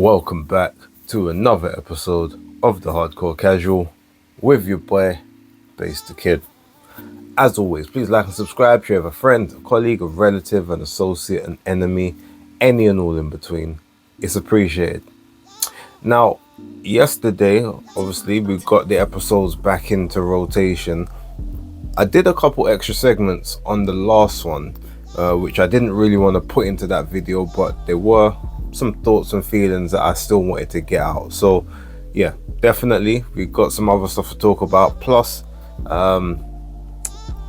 Welcome back to another episode of the Hardcore Casual with your boy, Base the Kid. As always, please like and subscribe. If you have a friend, a colleague, a relative, an associate, an enemy, any and all in between, it's appreciated. Now, yesterday, obviously, we got the episodes back into rotation. I did a couple extra segments on the last one, which I didn't really want to put into that video, but there were some thoughts and feelings that I still wanted to get out. So yeah, definitely we got some other stuff to talk about, plus some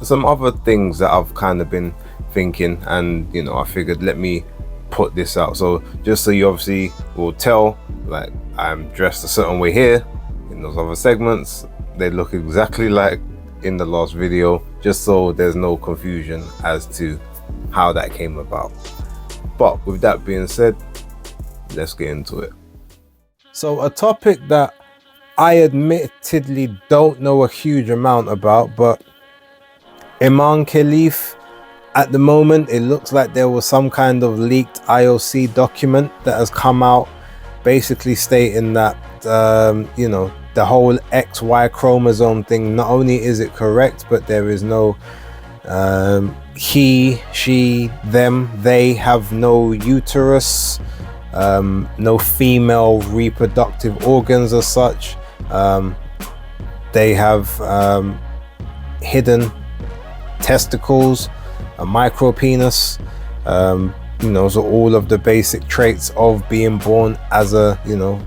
other things that I've kind of been thinking, and you know, I figured let me put this out. So just so you obviously will tell, like, I'm dressed a certain way here in those other segments, they look exactly like in the last video, just so there's no confusion as to how that came about. But with that being said, let's get into it. So a topic that I admittedly don't know a huge amount about, but Imam Khelif, at the moment it looks like there was some kind of leaked IOC document that has come out basically stating that you know, the whole XY chromosome thing, not only is it correct, but there is no he, she, them, they have no uterus, no female reproductive organs as such. They have hidden testicles, a micro penis, you know, so all of the basic traits of being born as a, you know,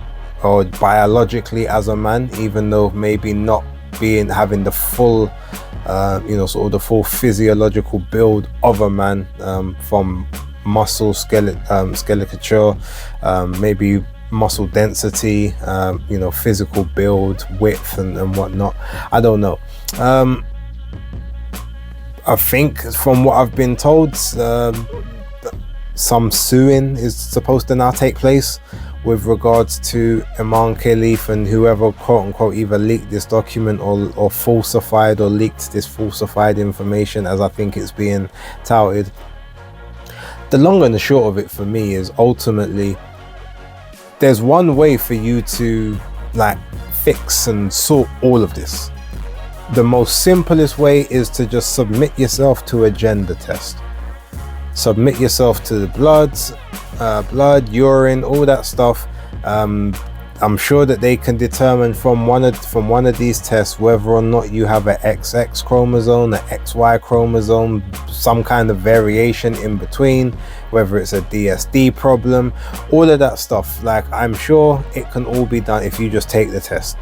or biologically as a man, even though maybe not having the full you know, sort of the full physiological build of a man, from muscle skeleture, maybe muscle density, you know, physical build, width and whatnot. I don't know. I think from what I've been told, some suing is supposed to now take place with regards to Imam Khelif and whoever quote unquote either leaked this document or falsified or leaked this falsified information, as I think it's being touted. The long and the short of it for me is ultimately there's one way for you to like fix and sort all of this. The most simplest way is to just submit yourself to a gender test. Submit yourself to the blood, urine, all that stuff. I'm sure that they can determine from one of these tests whether or not you have an XX chromosome, an XY chromosome, some kind of variation in between, whether it's a DSD problem, all of that stuff. Like, I'm sure it can all be done if you just take the test.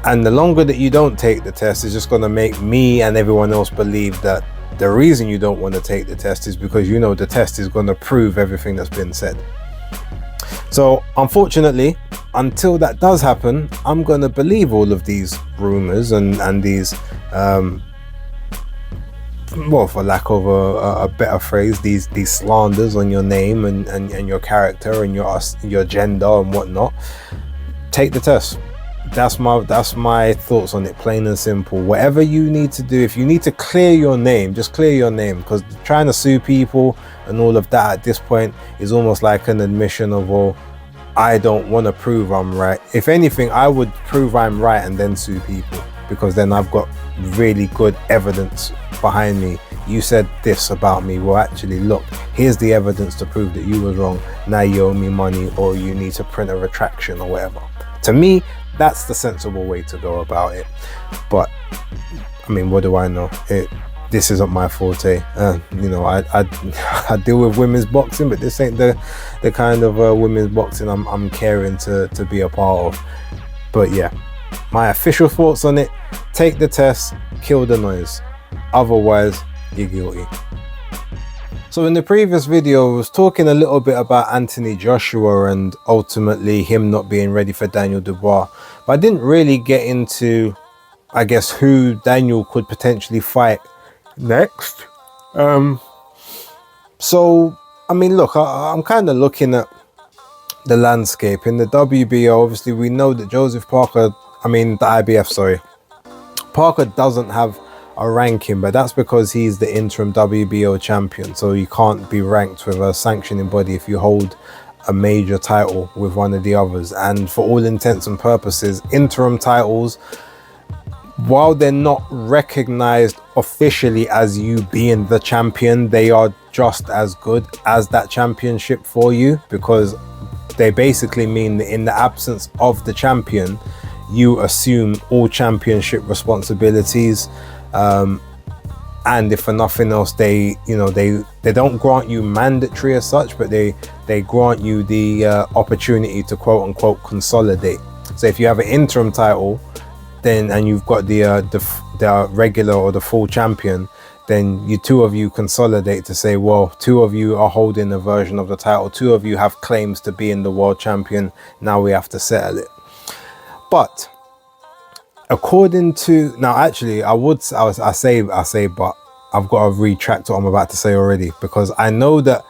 And the longer that you don't take the test is just going to make me and everyone else believe that the reason you don't want to take the test is because you know the test is going to prove everything that's been said. So unfortunately, until that does happen, I'm going to believe all of these rumors and these well, for lack of a better phrase, these slanders on your name and your character and your gender and whatnot. Take the test. That's my thoughts on it, plain and simple. Whatever you need to do, if you need to clear your name, just clear your name, because trying to sue people and all of that at this point is almost like an admission of, well, I don't want to prove I'm right. If anything, I would prove I'm right and then sue people, because then I've got really good evidence behind me. You said this about me, well actually look, here's the evidence to prove that you was wrong. Now you owe me money, or you need to print a retraction or whatever. To me, that's the sensible way to go about it. But I mean, what do I know? This isn't my forte. You know, I deal with women's boxing, but this ain't the kind of women's boxing I'm caring to be a part of. But yeah, my official thoughts on it: take the test, kill the noise. Otherwise, you're guilty. So in the previous video, I was talking a little bit about Anthony Joshua and ultimately him not being ready for Daniel Dubois. But I didn't really get into, I guess, who Daniel could potentially fight next. So, I mean, look, I'm kind of looking at the landscape. In the WBO, obviously, we know that the IBF, sorry. Parker doesn't have a ranking, but that's because he's the interim WBO champion, so you can't be ranked with a sanctioning body if you hold a major title with one of the others. And for all intents and purposes, interim titles, while they're not recognized officially as you being the champion, they are just as good as that championship for you, because they basically mean that in the absence of the champion, you assume all championship responsibilities. And if for nothing else, they don't grant you mandatory as such, but they grant you the opportunity to quote unquote consolidate. So if you have an interim title, then and you've got the regular or the full champion, then you two of you consolidate to say, well, two of you are holding a version of the title, two of you have claims to being the world champion, now we have to settle it. But according to, now actually I say but I've got to retract what I'm about to say already, because I know that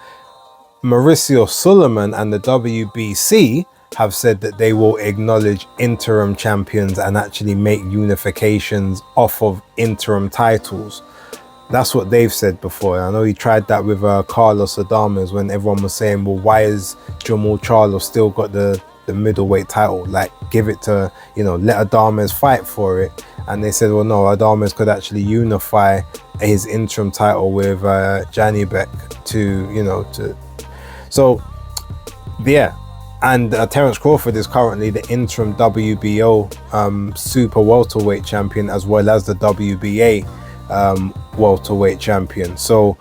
Mauricio Suleiman and the WBC have said that they will acknowledge interim champions and actually make unifications off of interim titles. That's what they've said before. I know he tried that with Carlos Adames, when everyone was saying, well, why is Jamal Charlo still got the middleweight title? Like, give it to, let Adames fight for it. And they said, well, no, Adames could actually unify his interim title with Janibek so yeah. And Terence Crawford is currently the interim WBO super welterweight champion, as well as the WBA welterweight champion. So,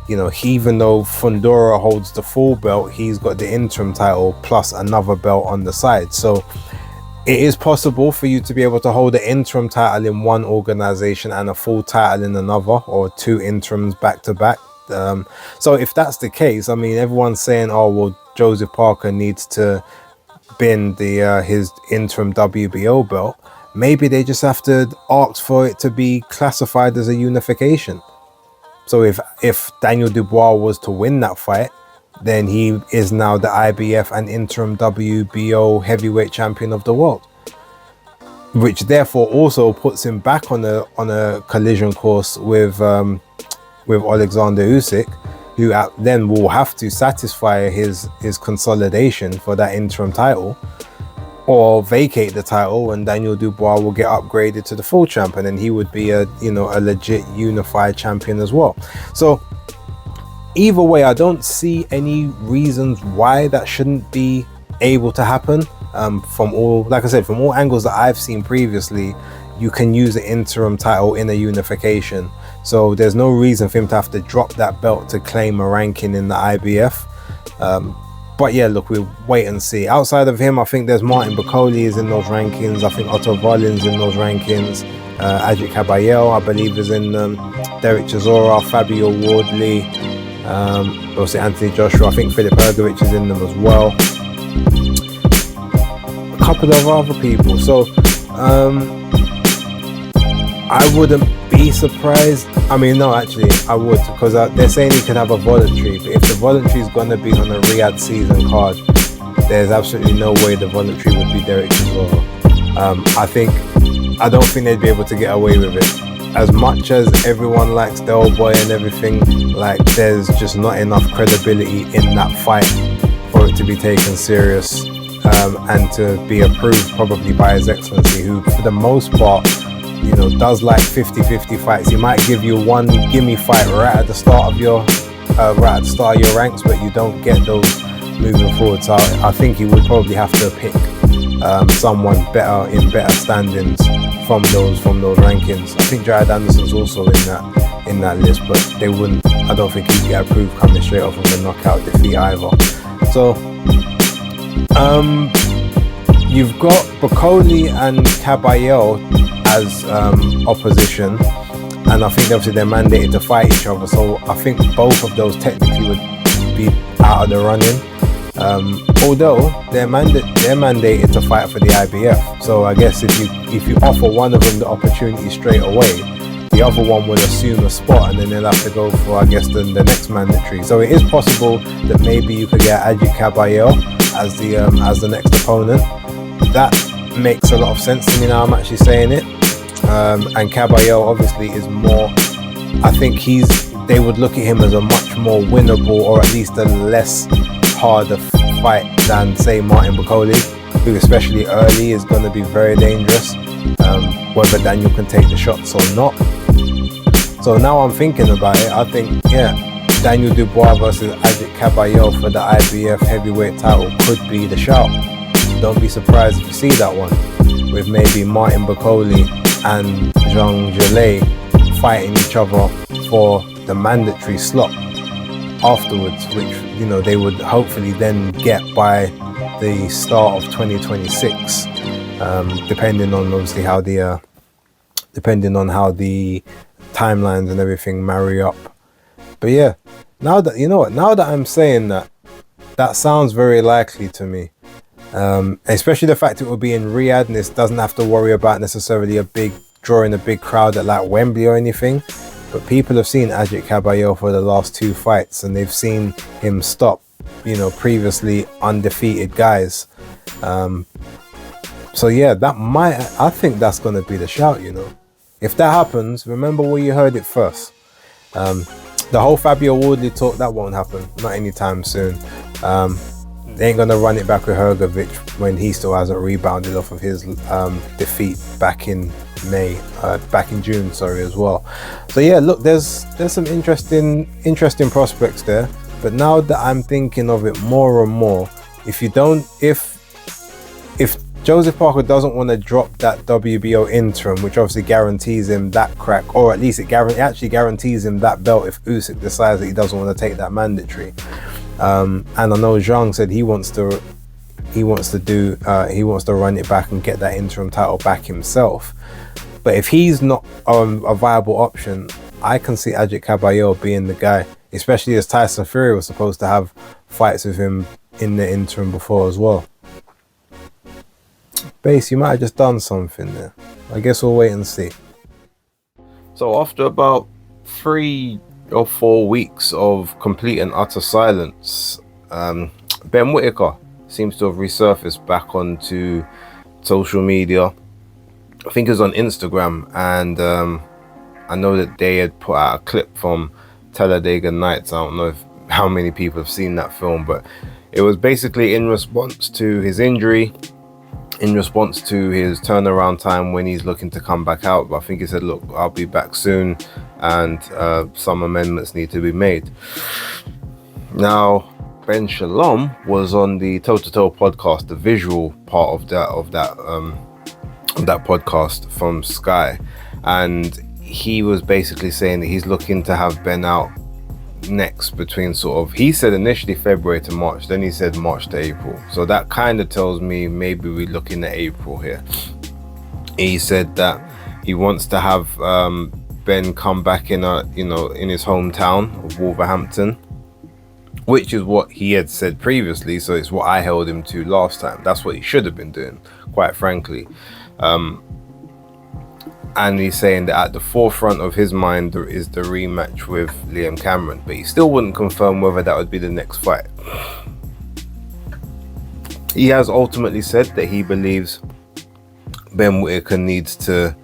even though Fundora holds the full belt, he's got the interim title plus another belt on the side. So it is possible for you to be able to hold an interim title in one organization and a full title in another, or two interims back to back. So if that's the case, I mean, everyone's saying, oh, well, Joseph Parker needs to bin his interim WBO belt. Maybe they just have to ask for it to be classified as a unification. So if Daniel Dubois was to win that fight, then he is now the IBF and interim WBO heavyweight champion of the world, which therefore also puts him back on a collision course with Alexander Usyk, who then will have to satisfy his consolidation for that interim title, or vacate the title, and Daniel Dubois will get upgraded to the full champ, and then he would be a legit unified champion as well. So either way, I don't see any reasons why that shouldn't be able to happen. From all angles that I've seen previously, you can use the interim title in a unification. So there's no reason for him to have to drop that belt to claim a ranking in the IBF. But yeah, look, we'll wait and see. Outside of him, I think there's Martin Bakole is in those rankings. I think Otto Vollin's in those rankings. Ajit Caballero, I believe, is in them. Derek Chisora, Fabio Wardley, obviously Anthony Joshua. I think Philip Hergovich is in them as well. A couple of other people. So I wouldn't be surprised. I mean, no, actually, I would, because they're saying he could have a voluntary. But if the voluntary is going to be on a Riyadh season card, there's absolutely no way the voluntary would be Derek Chisora. I don't think they'd be able to get away with it. As much as everyone likes Del Boy and everything, like, there's just not enough credibility in that fight for it to be taken serious and to be approved probably by His Excellency, who for the most part, does like 50-50 fights. He might give you one gimme fight right at the start of your ranks, but you don't get those moving forward. So I think he would probably have to pick someone better in better standings from those rankings. I think Jared Anderson's also in that list, but they wouldn't. I don't think he'd get approved coming straight off of the knockout defeat either. So you've got Bakole and Caballero as opposition, and I think obviously they're mandated to fight each other, so I think both of those technically would be out of the running, although they're mandated to fight for the IBF. So I guess if you offer one of them the opportunity straight away, the other one will assume a spot, and then they'll have to go for, I guess, the next mandatory. So it is possible that maybe you could get Ajit Caballero as the next opponent. That makes a lot of sense to me now I'm actually saying it. And Caballero obviously is more, I think they would look at him as a much more winnable, or at least a less harder fight than, say, Martin Bakole, who especially early is going to be very dangerous, whether Daniel can take the shots or not. So now I'm thinking about it, I think, Daniel Dubois versus Ajit Caballero for the IBF heavyweight title could be the shout. Don't be surprised if you see that one, with maybe Martin Bakole and Jean Gelé fighting each other for the mandatory slot afterwards, which, you know, they would hopefully then get by the start of 2026, depending on obviously how the timelines and everything marry up. But yeah, now that I'm saying that, that sounds very likely to me. Especially the fact it will be in Riyadh, and this doesn't have to worry about necessarily drawing a big crowd at like Wembley or anything. But people have seen Ajit Caballero for the last 2 fights, and they've seen him stop, you know, previously undefeated guys. So yeah, I think that's going to be the shout, you know. If that happens, remember where you heard it first. The whole Fabio Wardley talk, that won't happen, not anytime soon. They ain't gonna run it back with Hrgovic when he still hasn't rebounded off of his defeat back in June, as well. So yeah, look, there's some interesting prospects there. But now that I'm thinking of it more and more, if Joseph Parker doesn't want to drop that WBO interim, which obviously guarantees him that crack, or at least it actually guarantees him that belt if Usyk decides that he doesn't want to take that mandatory. And I know Zhang said he wants to run it back and get that interim title back himself. But if he's not a viable option, I can see Ajit Caballero being the guy, especially as Tyson Fury was supposed to have fights with him in the interim before as well. Base, you might have just done something there. I guess we'll wait and see. So after about 3 or 4 weeks of complete and utter silence, Ben Whittaker seems to have resurfaced back onto social media. I think it was on Instagram, and I know that they had put out a clip from Talladega Nights. I don't know how many people have seen that film, but it was basically in response to his injury, in response to his turnaround time when he's looking to come back out. But I think he said, look, I'll be back soon, and some amendments need to be made. Now, Ben Shalom was on the Toe to Toe podcast, the visual part of that podcast from Sky, and he was basically saying that he's looking to have Ben out next between he said initially February to March, then he said March to April. So that kind of tells me maybe we're looking at April here. He said that he wants to have Ben come back in his hometown of Wolverhampton, which is what he had said previously. So it's what I held him to last time. That's what he should have been doing, quite frankly. And he's saying that at the forefront of his mind there is the rematch with Liam Cameron, but he still wouldn't confirm whether that would be the next fight. He has ultimately said that he believes Ben Whittaker needs to,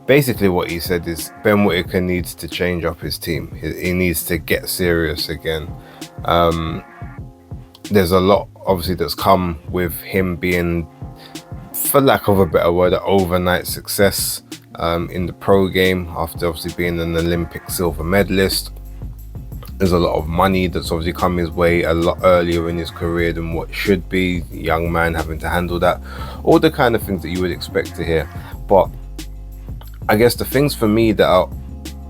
basically what he said is Ben Whittaker needs to change up his team. He needs to get serious again. There's a lot obviously that's come with him being, for lack of a better word, an overnight success in the pro game after obviously being an Olympic silver medalist. There's a lot of money that's obviously come his way a lot earlier in his career than what should be. A young man having to handle that, all the kind of things that you would expect to hear. But I guess the things for me that are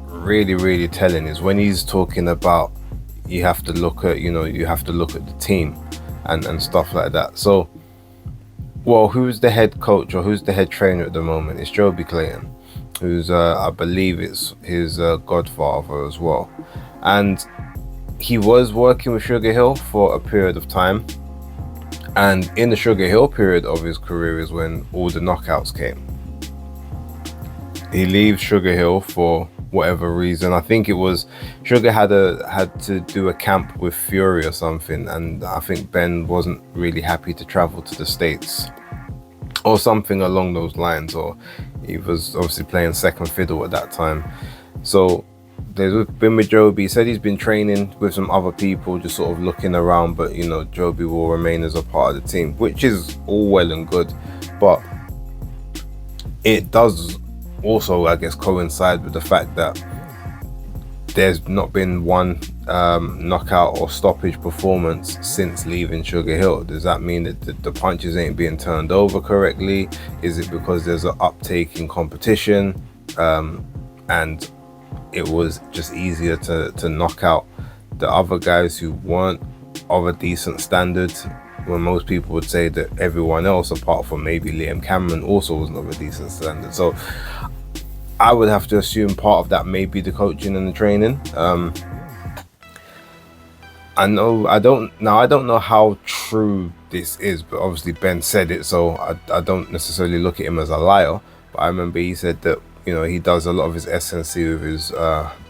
really, really telling is when he's talking about you have to look at the team and stuff like that. So, well, who's the head coach or who's the head trainer at the moment? It's Joby Clayton, who's I believe it's his godfather as well. And he was working with Sugar Hill for a period of time. And in the Sugar Hill period of his career is when all the knockouts came. He leaves Sugar Hill for whatever reason. I think it was Sugar had to do a camp with Fury or something, and I think Ben wasn't really happy to travel to the States or something along those lines, or he was obviously playing second fiddle at that time. So there's been with Joby. He said he's been training with some other people, just sort of looking around, but you know, Joby will remain as a part of the team, which is all well and good, but it does also, I guess, coincide with the fact that there's not been one knockout or stoppage performance since leaving Sugar Hill. Does that mean that the punches ain't being turned over correctly? Is it because there's an uptake in competition and it was just easier to knock out the other guys who weren't of a decent standard, when most people would say that everyone else apart from maybe Liam Cameron also wasn't of a decent standard? So I would have to assume part of that may be the coaching and the training. I don't know how true this is, but obviously Ben said it, so I don't necessarily look at him as a liar. But I remember he said that, you know, he does a lot of his SNC with his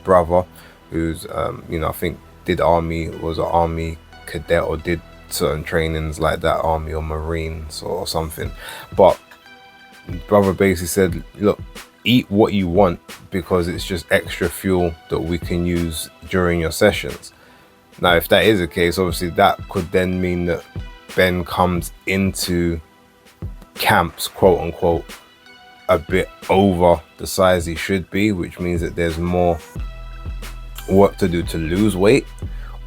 brother, who's you know, I think was an army cadet or did certain trainings like that, army or marines or something. But brother basically said, look, eat what you want because it's just extra fuel that we can use during your sessions. Now, if that is the case, obviously that could then mean that Ben comes into camps, quote unquote, a bit over the size he should be, which means that there's more work to do to lose weight.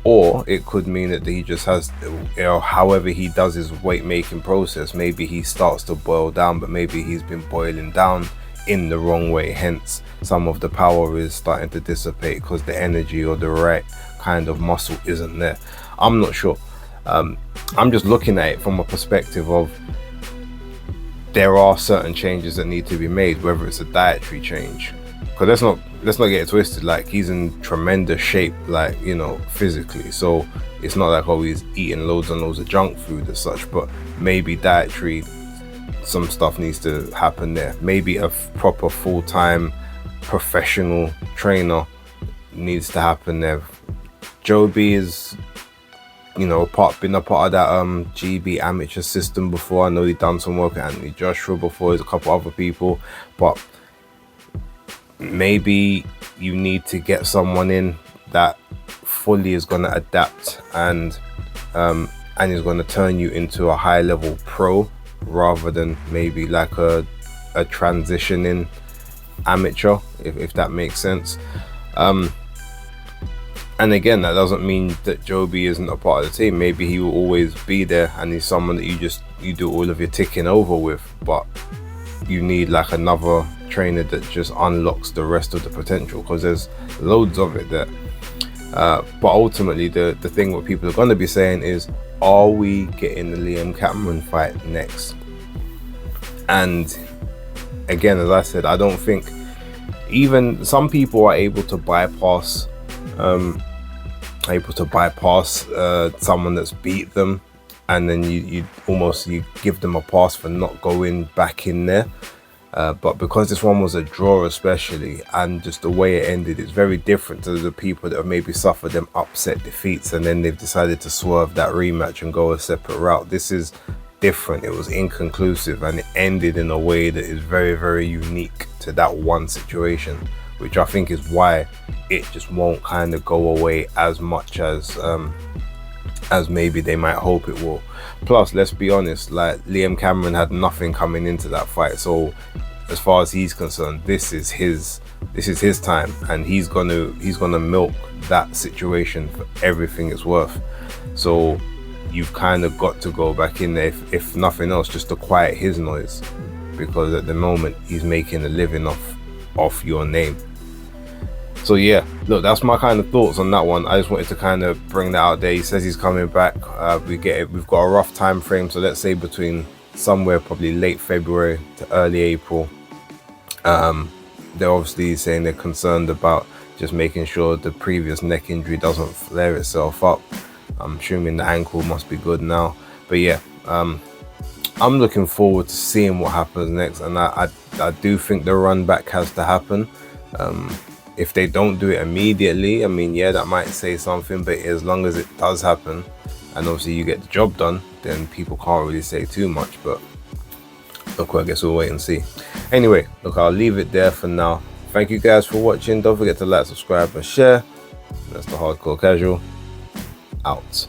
Or it could mean that he just has, you know, however he does his weight making process, maybe he starts to boil down, but maybe he's been boiling down in the wrong way, hence some of the power is starting to dissipate because the energy or the right kind of muscle isn't there. I'm not sure. I'm just looking at it from a perspective of there are certain changes that need to be made, whether it's a dietary change, because let's not get it twisted, like he's in tremendous shape, like, you know, physically, so it's not like, oh, he's eating loads and loads of junk food as such, but maybe dietary, some stuff needs to happen there. Maybe a proper full-time professional trainer needs to happen there. Joby is, you know, been a part of that GB amateur system before. I know he's done some work with Anthony Joshua before, there's a couple other people, but maybe you need to get someone in that fully is going to adapt and is going to turn you into a high level pro, rather than maybe like a transitioning amateur, if that makes sense. And again, that doesn't mean that Joby isn't a part of the team. Maybe he will always be there and he's someone that you do all of your ticking over with, but you need like another trainer that just unlocks the rest of the potential, because there's loads of it there. But ultimately the thing what people are going to be saying is, are we getting the Liam Cameron fight next? And again, as I said, I don't think, even some people are able to bypass someone that's beat them, and then you give them a pass for not going back in there. But because this one was a draw especially, and just the way it ended, it's very different to the people that have maybe suffered them upset defeats and then they've decided to swerve that rematch and go a separate route. This is different. It was inconclusive and it ended in a way that is very, very unique to that one situation, which I think is why it just won't kind of go away as much as maybe they might hope it will. Plus, let's be honest, like Liam Cameron had nothing coming into that fight, so as far as he's concerned, this is his time, and he's gonna milk that situation for everything it's worth. So you've kind of got to go back in there, if nothing else, just to quiet his noise, because at the moment he's making a living off your name. So yeah, look, that's my kind of thoughts on that one. I just wanted to kind of bring that out there. He says he's coming back. We've got a rough time frame, so let's say between somewhere probably late February to early April. They're obviously saying they're concerned about just making sure the previous neck injury doesn't flare itself up. I'm assuming the ankle must be good now. But yeah, I'm looking forward to seeing what happens next, and I do think the run back has to happen. If they don't do it immediately, I mean, yeah, that might say something, but as long as it does happen and obviously you get the job done, then people can't really say too much. But look, I guess we'll wait and see. Anyway, look, I'll leave it there for now. Thank you guys for watching. Don't forget to like, subscribe, and share. That's the Hardcore Casual out.